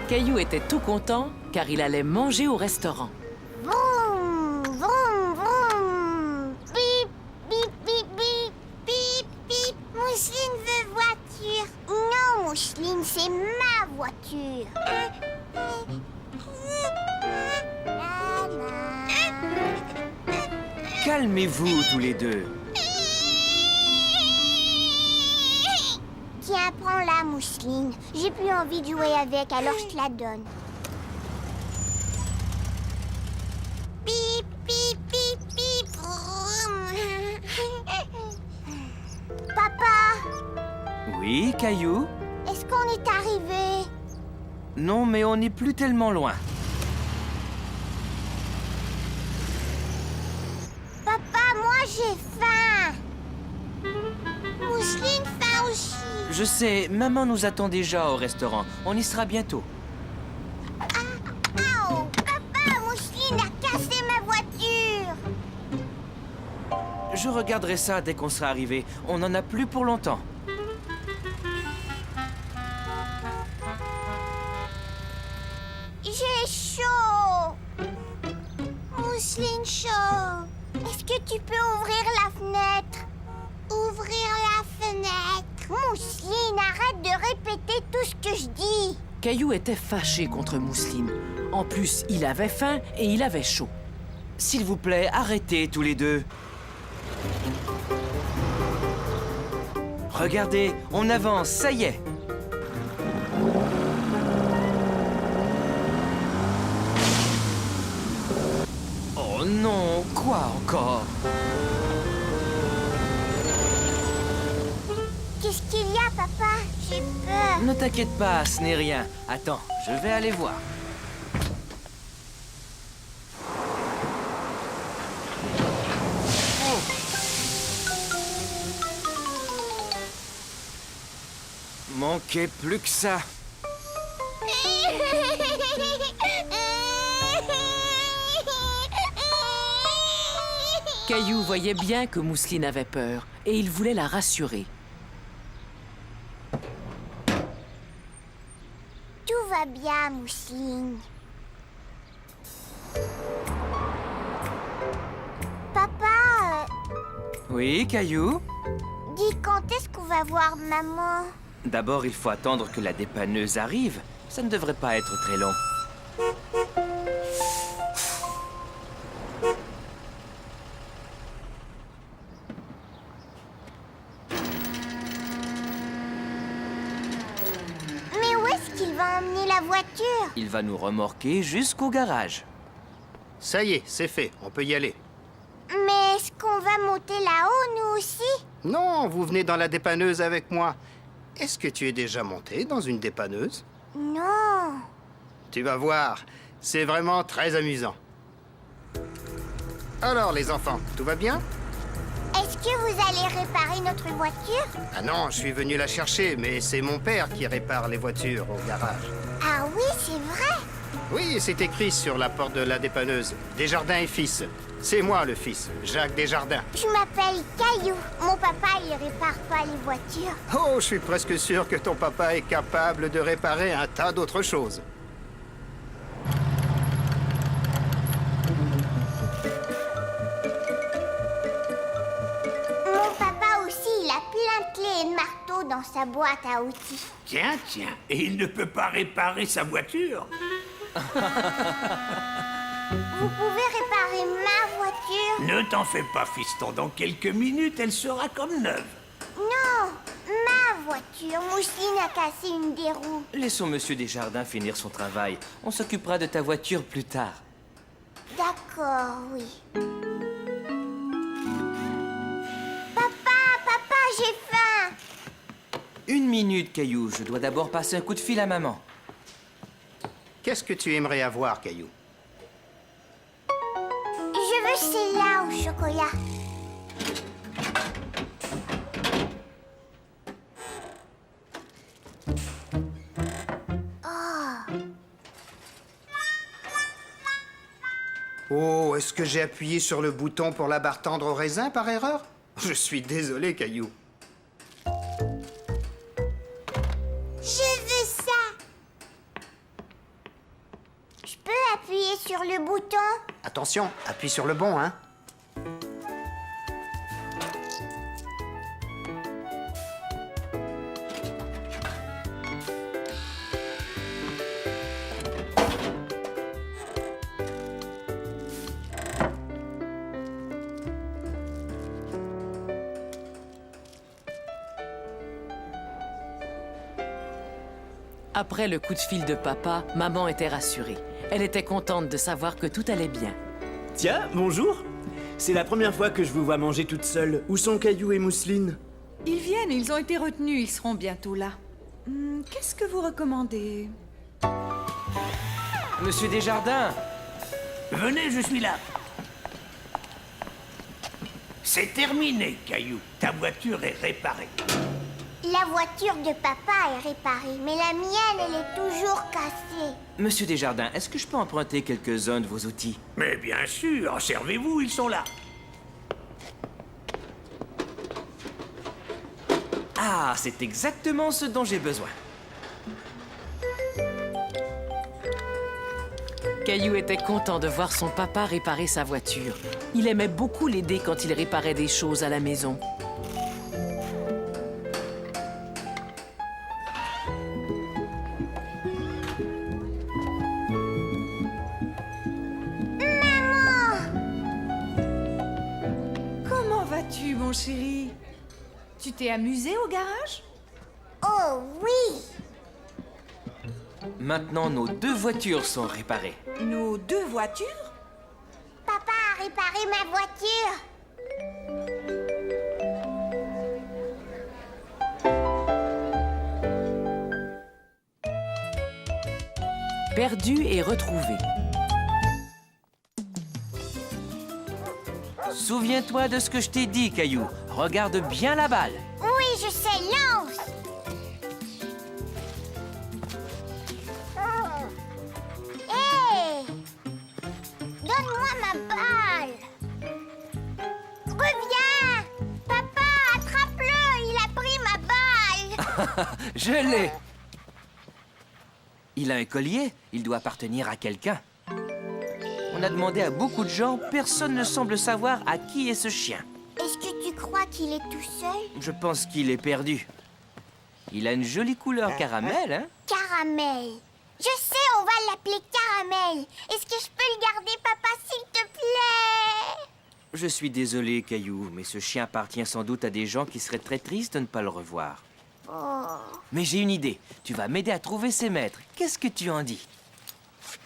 Caillou était tout content car il allait manger au restaurant. Vroom, vroom, vroom. Bip, bip, bip, bip, bip, bip. Mousseline veut voiture. Non, Mousseline, c'est ma voiture. Calmez-vous tous les deux. Tiens, prends-la, Mousseline. J'ai plus envie de jouer avec, alors je te la donne. Pip, pip, pip, pip. Vroom. Papa, Oui, Caillou? est-ce qu'on est arrivé? Non, mais on n'est plus tellement loin. Papa, moi j'ai faim. Mousseline faim aussi. Je sais, maman nous attend déjà au restaurant. On y sera bientôt. Oh, papa, Mousseline a cassé ma voiture. Je regarderai ça dès qu'on sera arrivé. On n'en a plus pour longtemps. J'ai chaud. Mousseline chaud. Est-ce que tu peux ouvrir la fenêtre? Ouvrir la fenêtre. Mousseline, arrête de répéter tout ce que je dis. Caillou était fâché contre Mousseline. En plus, il avait faim et il avait chaud. S'il vous plaît, arrêtez tous les deux. Regardez, on avance, ça y est. Oh non, quoi encore? Qu'est-ce qu'il y a, papa? J'ai peur. Ne t'inquiète pas, ce n'est rien. Attends, je vais aller voir. Manquait plus que ça. Caillou voyait bien que Mousseline avait peur et il voulait la rassurer. Tout va bien, Mousseline. Papa, Oui, Caillou? dis quand est-ce qu'on va voir maman? D'abord, il faut attendre que la dépanneuse arrive. Ça ne devrait pas être très long. Mais où est-ce qu'il va emmener la voiture? Il va nous remorquer jusqu'au garage. Ça y est, c'est fait, on peut y aller. Mais est-ce qu'on va monter là-haut, nous aussi? Non, vous venez dans la dépanneuse avec moi. Est-ce que tu es déjà monté dans une dépanneuse? Non. Tu vas voir, c'est vraiment très amusant. Alors, les enfants, tout va bien? Est-ce que vous allez réparer notre voiture? Ah non, je suis venu la chercher, mais c'est mon père qui répare les voitures au garage. Ah oui, c'est vrai. Oui, c'est écrit sur la porte de la dépanneuse. Desjardins et fils. C'est moi le fils, Jacques Desjardins. Je m'appelle Caillou. Mon papa, il répare pas les voitures. Oh, je suis presque sûr que ton papa est capable de réparer un tas d'autres choses. Mon papa aussi, il a plein de clés et de marteaux dans sa boîte à outils. Tiens, et il ne peut pas réparer sa voiture? Vous pouvez réparer ma voiture? Ne t'en fais pas, fiston. Dans quelques minutes, elle sera comme neuve. Non, ma voiture. Mousseline a cassé une des roues. Laissons Monsieur Desjardins finir son travail. On s'occupera de ta voiture plus tard. D'accord, oui. minute, Caillou. Je dois d'abord passer un coup de fil à maman. Qu'est-ce que tu aimerais avoir, Caillou? Je veux celle-là au chocolat. Oh, est-ce que j'ai appuyé sur le bouton pour la barre tendre au raisin par erreur? Je suis désolé, Caillou. Je veux ça. Je peux appuyer sur le bouton? Attention, appuie sur le bon, hein? Après le coup de fil de papa, maman était rassurée. Elle était contente de savoir que tout allait bien. Tiens, bonjour. C'est la première fois que je vous vois manger toute seule. Où sont Caillou et Mousseline? Ils viennent, ils ont été retenus, ils seront bientôt là. Qu'est-ce que vous recommandez? Monsieur Desjardins! Venez, je suis là. C'est terminé, Caillou. Ta voiture est réparée. La voiture de papa est réparée, mais la mienne, elle est toujours cassée. Monsieur Desjardins, est-ce que je peux emprunter quelques-uns de vos outils? Mais bien sûr, servez-vous, ils sont là. Ah, c'est exactement ce dont j'ai besoin. Caillou était content de voir son papa réparer sa voiture. Il aimait beaucoup l'aider quand il réparait des choses à la maison. Comment vas-tu, mon chéri? Tu t'es amusé au garage? Oh oui! Maintenant, nos 2 voitures sont réparées. Nos 2 voitures? Papa a réparé ma voiture. Perdu et retrouvé. Souviens-toi de ce que je t'ai dit, Caillou. Regarde bien la balle. Oui, je sais, lance! Hé! Donne-moi ma balle! Reviens! Papa, attrape-le! Il a pris ma balle! Je l'ai. Il a un collier. Il doit appartenir à quelqu'un. On a demandé à beaucoup de gens. Personne ne semble savoir à qui est ce chien. Est-ce que tu crois qu'il est tout seul? Je pense qu'il est perdu. Il a une jolie couleur caramel, hein? Caramel. Je sais, on va l'appeler Caramel. Est-ce que je peux le garder, papa, s'il te plaît? Je suis désolé, Caillou, mais ce chien appartient sans doute à des gens qui seraient très tristes de ne pas le revoir. Oh, Mais j'ai une idée. Tu vas m'aider à trouver ses maîtres. Qu'est-ce que tu en dis?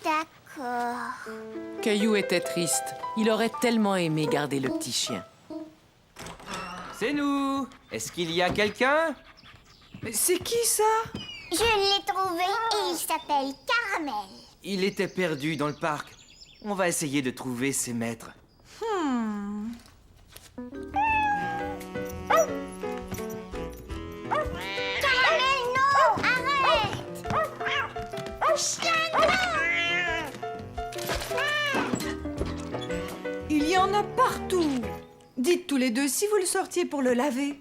d'accord. Caillou était triste. Il aurait tellement aimé garder le petit chien. C'est nous. Est-ce qu'il y a quelqu'un? Mais c'est qui ça? Je l'ai trouvé et il s'appelle Caramel. Il était perdu dans le parc. On va essayer de trouver ses maîtres. Caramel, non! Arrête! Chien, Il y en a partout. Dites tous les deux si vous le sortiez pour le laver.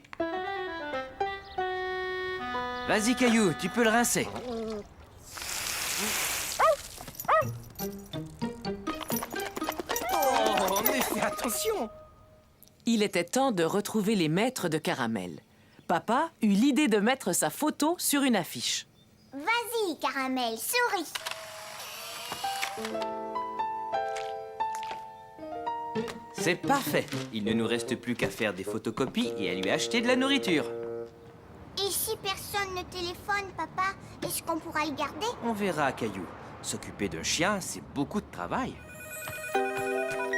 Vas-y, Caillou, tu peux le rincer. Oh, mais fais attention! Il était temps de retrouver les maîtres de Caramel. Papa eut l'idée de mettre sa photo sur une affiche. Vas-y, Caramel, souris. C'est parfait. Il ne nous reste plus qu'à faire des photocopies et à lui acheter de la nourriture. Et si personne ne téléphone, papa, est-ce qu'on pourra le garder? On verra, Caillou. S'occuper d'un chien, c'est beaucoup de travail.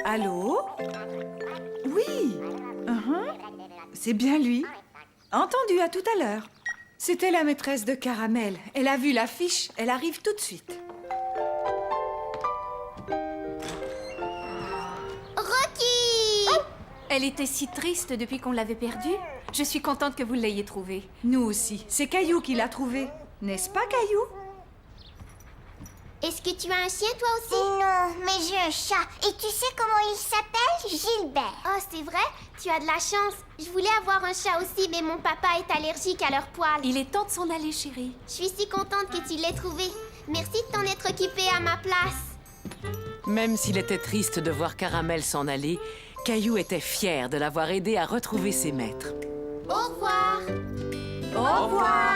Allô? Oui. C'est bien lui. Entendu, à tout à l'heure. C'était la maîtresse de Caramel. Elle a vu l'affiche, elle arrive tout de suite. Rocky! Elle était si triste depuis qu'on l'avait perdue. Je suis contente que vous l'ayez trouvée. Nous aussi. C'est Caillou qui l'a trouvée. N'est-ce pas, Caillou? Est-ce que tu as un chien, toi aussi? Non, mais j'ai un chat. Et tu sais comment il s'appelle? Gilbert. Oh, c'est vrai? Tu as de la chance. Je voulais avoir un chat aussi, mais mon papa est allergique à leurs poils. Il est temps de s'en aller, chérie. Je suis si contente que tu l'aies trouvé. Merci de t'en être occupée à ma place. Même s'il était triste de voir Caramel s'en aller, Caillou était fier de l'avoir aidé à retrouver ses maîtres. Au revoir. Au revoir.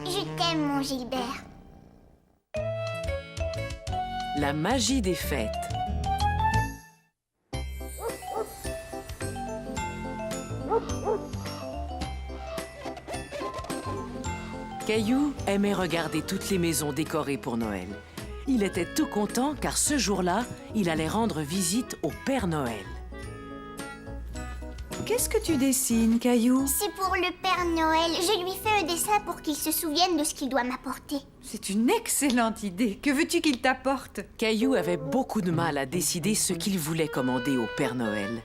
Je t'aime, mon Gilbert. La magie des fêtes. Caillou aimait regarder toutes les maisons décorées pour Noël. Il était tout content car ce jour-là, il allait rendre visite au Père Noël. Qu'est-ce que tu dessines, Caillou? C'est pour le Père Noël. Je lui fais un dessin pour qu'il se souvienne de ce qu'il doit m'apporter. C'est une excellente idée. Que veux-tu qu'il t'apporte? Caillou avait beaucoup de mal à décider ce qu'il voulait commander au Père Noël.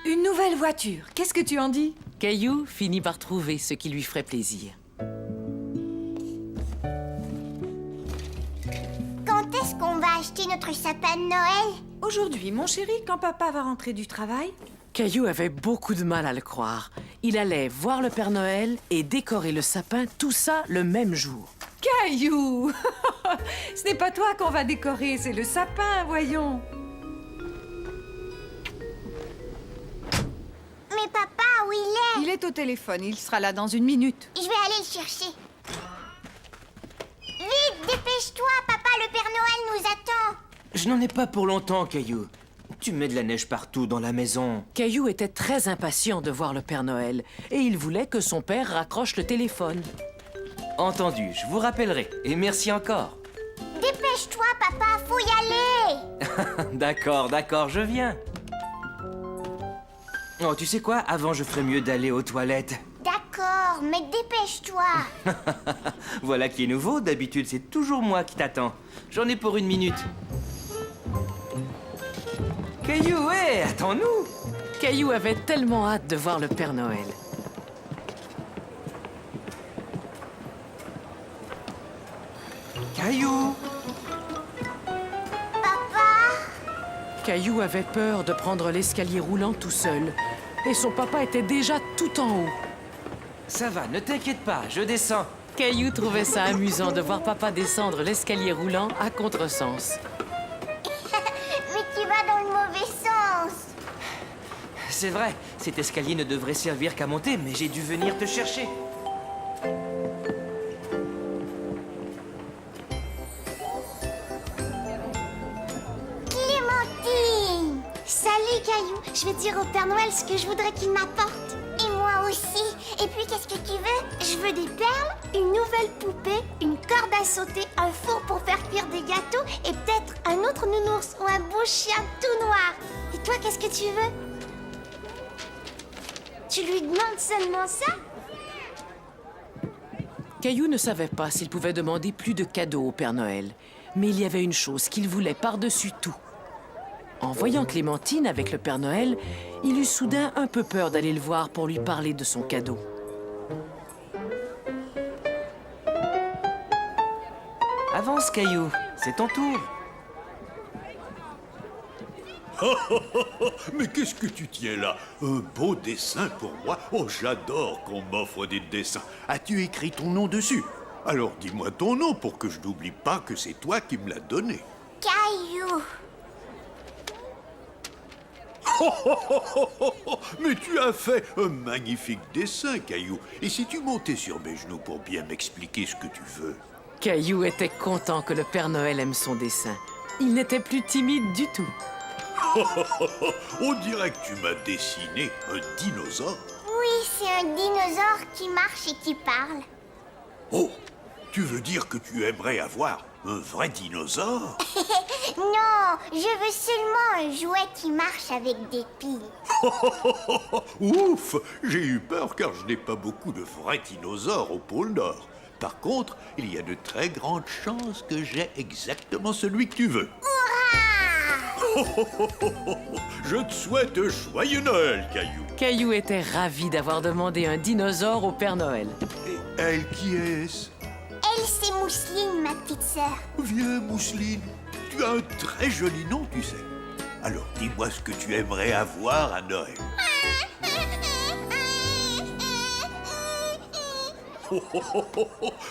Une nouvelle voiture. Qu'est-ce que tu en dis? Caillou finit par trouver ce qui lui ferait plaisir. Quand est-ce qu'on va acheter notre sapin de Noël? Aujourd'hui, mon chéri, quand papa va rentrer du travail. Caillou avait beaucoup de mal à le croire. Il allait voir le Père Noël et décorer le sapin, tout ça le même jour. Caillou! Ce n'est pas toi qu'on va décorer, c'est le sapin, voyons. Mais papa, où il est? Il est au téléphone, il sera là dans une minute. Je vais aller le chercher. Vite, dépêche-toi, papa, le Père Noël nous attend. Je n'en ai pas pour longtemps, Caillou. Tu mets de la neige partout dans la maison. Caillou était très impatient de voir le Père Noël et il voulait que son père raccroche le téléphone. Entendu, je vous rappellerai. Et merci encore. Dépêche-toi, papa, faut y aller. D'accord, je viens. Oh, tu sais quoi? Avant, je ferais mieux d'aller aux toilettes. D'accord, mais dépêche-toi. Voilà qui est nouveau. D'habitude, c'est toujours moi qui t'attends. J'en ai pour une minute. Caillou, ouais, attends-nous. Caillou avait tellement hâte de voir le Père Noël. Caillou. Caillou avait peur de prendre l'escalier roulant tout seul. Et son papa était déjà tout en haut. Ça va, ne t'inquiète pas, je descends. Caillou trouvait ça amusant de voir papa descendre l'escalier roulant à contresens. Mais tu vas dans le mauvais sens. C'est vrai, cet escalier ne devrait servir qu'à monter, mais j'ai dû venir te chercher. Clémentine! Salut, Caillou. Je vais dire au Père Noël ce que je voudrais qu'il m'apporte. Et moi aussi. Et puis, qu'est-ce que tu veux? Je veux des perles, une nouvelle poupée, une corde à sauter, un four pour faire cuire des gâteaux et peut-être un autre nounours ou un beau chien tout noir. Et toi, qu'est-ce que tu veux? Tu lui demandes seulement ça? Caillou ne savait pas s'il pouvait demander plus de cadeaux au Père Noël. Mais il y avait une chose qu'il voulait par-dessus tout. En voyant Clémentine avec le Père Noël, il eut soudain un peu peur d'aller le voir pour lui parler de son cadeau. Avance, Caillou, c'est ton tour. Mais qu'est-ce que tu tiens là? Un beau dessin pour moi? Oh, j'adore qu'on m'offre des dessins. As-tu écrit ton nom dessus? Alors dis-moi ton nom pour que je n'oublie pas que c'est toi qui me l'as donné. Caillou! Mais tu as fait un magnifique dessin, Caillou. Et si tu montais sur mes genoux pour bien m'expliquer ce que tu veux? Caillou était content que le Père Noël aime son dessin. Il n'était plus timide du tout. On dirait que tu m'as dessiné un dinosaure. Oui, c'est un dinosaure qui marche et qui parle. Oh, tu veux dire que tu aimerais avoir Un vrai dinosaure? Non, je veux seulement un jouet qui marche avec des piles. Ouf! J'ai eu peur car je n'ai pas beaucoup de vrais dinosaures au pôle Nord. Par contre, il y a de très grandes chances que j'ai exactement celui que tu veux. Je te souhaite joyeux Noël, Caillou. Caillou était ravi d'avoir demandé un dinosaure au Père Noël. Et elle, qui est-ce? Elle, c'est Mousseline, ma petite sœur. Viens, Mousseline. Tu as un très joli nom, tu sais. Alors, dis-moi ce que tu aimerais avoir à Noël.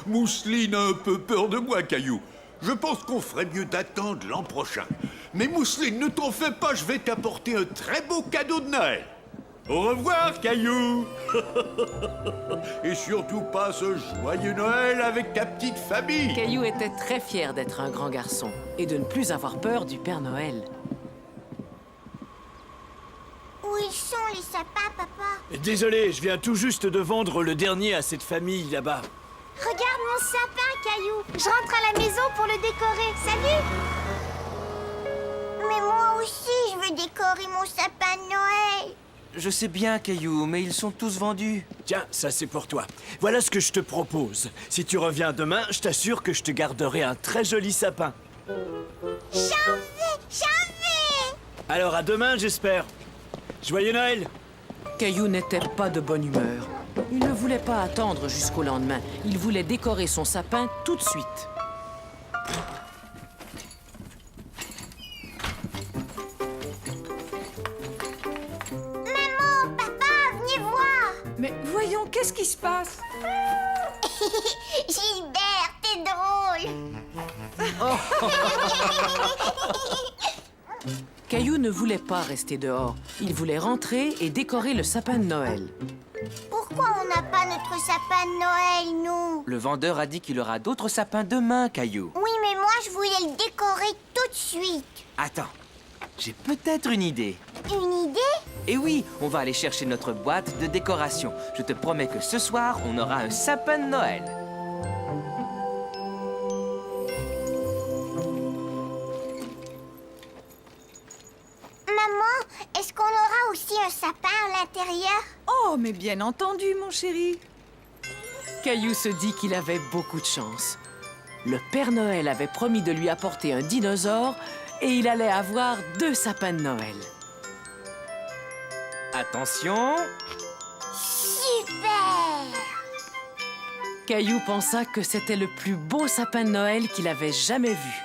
Mousseline a un peu peur de moi, Caillou. Je pense qu'on ferait mieux d'attendre l'an prochain. Mais Mousseline, ne t'en fais pas, je vais t'apporter un très beau cadeau de Noël. Au revoir, Caillou. Et surtout passe un joyeux Noël avec ta petite famille. Caillou était très fier d'être un grand garçon et de ne plus avoir peur du Père Noël. Où ils sont, les sapins, papa? Désolé, je viens tout juste de vendre le dernier à cette famille là-bas. Regarde mon sapin, Caillou. Je rentre à la maison pour le décorer. Salut! Mais moi aussi, je veux décorer mon sapin de Noël. Je sais bien, Caillou, mais ils sont tous vendus. Tiens, ça c'est pour toi. Voilà ce que je te propose. Si tu reviens demain, je t'assure que je te garderai un très joli sapin. J'en veux! Alors à demain, j'espère. Joyeux Noël! Caillou n'était pas de bonne humeur. Il ne voulait pas attendre jusqu'au lendemain. Il voulait décorer son sapin tout de suite. Maman, papa, venez voir. Mais voyons, qu'est-ce qui se passe? Gilbert, t'es drôle. Caillou ne voulait pas rester dehors. Il voulait rentrer et décorer le sapin de Noël. Pourquoi on n'a pas notre sapin de Noël, nous? Le vendeur a dit qu'il aura d'autres sapins demain, Caillou. Oui, mais moi, je voulais le décorer tout de suite. Attends, j'ai peut-être une idée. Une idée? Et oui, on va aller chercher notre boîte de décoration. Je te promets que ce soir, on aura un sapin de Noël. Maman, est-ce qu'on aura aussi un sapin à l'intérieur? Oh, mais bien entendu, mon chéri. Caillou se dit qu'il avait beaucoup de chance. Le Père Noël avait promis de lui apporter un dinosaure et il allait avoir 2 sapins de Noël. Attention! Super! Caillou pensa que c'était le plus beau sapin de Noël qu'il avait jamais vu.